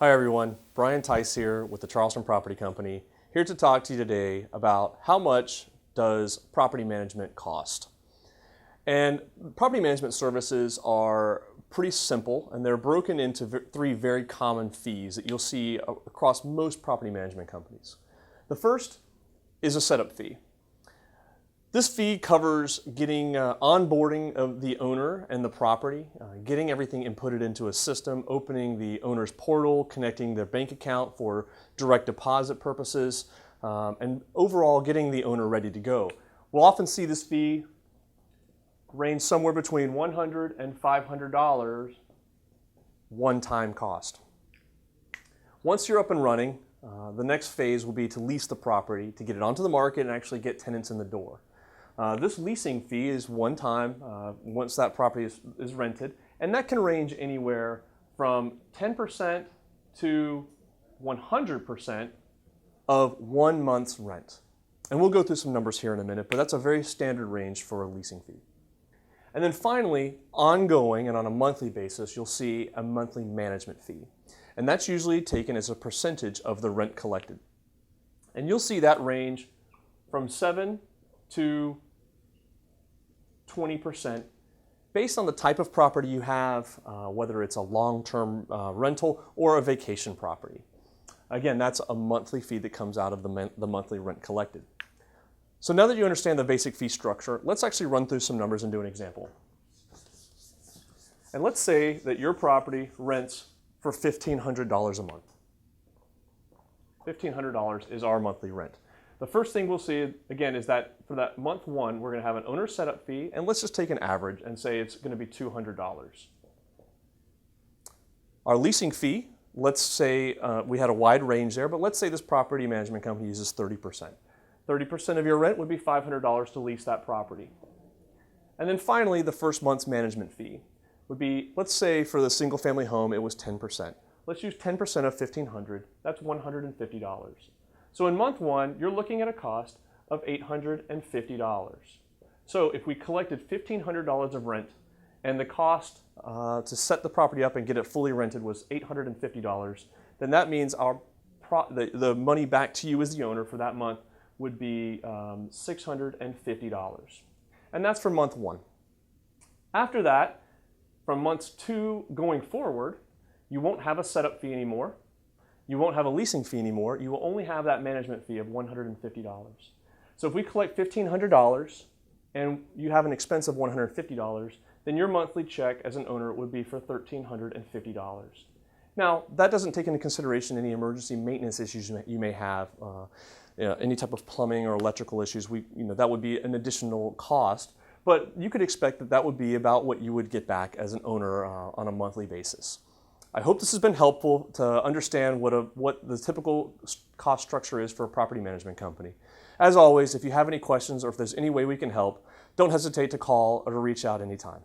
Hi everyone, Brian Tice here with the Charleston Property Company, here to talk to you today about how much does property management cost. And property management services are pretty simple, and they're broken into three very common fees that you'll see across most property management companies. The first is a setup fee. This fee covers getting onboarding of the owner and the property, getting everything inputted into a system, opening the owner's portal, connecting their bank account for direct deposit purposes, and overall getting the owner ready to go. We'll often see this fee range somewhere between $100 and $500 one-time cost. Once you're up and running, the next phase will be to lease the property, to get it onto the market and actually get tenants in the door. This leasing fee is one time once that property is rented, and that can range anywhere from 10% to 100% of 1 month's rent. And we'll go through some numbers here in a minute, but that's a very standard range for a leasing fee. And then finally, ongoing and on a monthly basis, you'll see a monthly management fee. And that's usually taken as a percentage of the rent collected. And you'll see that range from 7 to 20% based on the type of property you have, whether it's a long-term rental or a vacation property. Again, that's a monthly fee that comes out of the monthly rent collected. So now that you understand the basic fee structure, let's actually run through some numbers and do an example. And let's say that your property rents for $1,500 a month. $1,500 is our monthly rent. The first thing we'll see, again, is that for that month one, we're going to have an owner setup fee, and let's just take an average and say it's going to be $200. Our leasing fee, let's say we had a wide range there, but let's say this property management company uses 30%. 30% of your rent would be $500 to lease that property. And then finally, the first month's management fee would be, let's say for the single family home, it was 10%. Let's use 10% of $1,500, that's $150. So in month one, you're looking at a cost of $850. So if we collected $1,500 of rent and the cost to set the property up and get it fully rented was $850, then that means the money back to you as the owner for that month would be $650. And that's for month one. After that, from months 2 going forward, you won't have a setup fee anymore. You won't have a leasing fee anymore. You will only have that management fee of $150. So if we collect $1,500 and you have an expense of $150, then your monthly check as an owner would be for $1,350. Now, that doesn't take into consideration any emergency maintenance issues you may have, any type of plumbing or electrical issues. That would be an additional cost, but you could expect that that would be about what you would get back as an owner on a monthly basis. I hope this has been helpful to understand what the typical cost structure is for a property management company. As always, if you have any questions or if there's any way we can help, don't hesitate to call or to reach out anytime.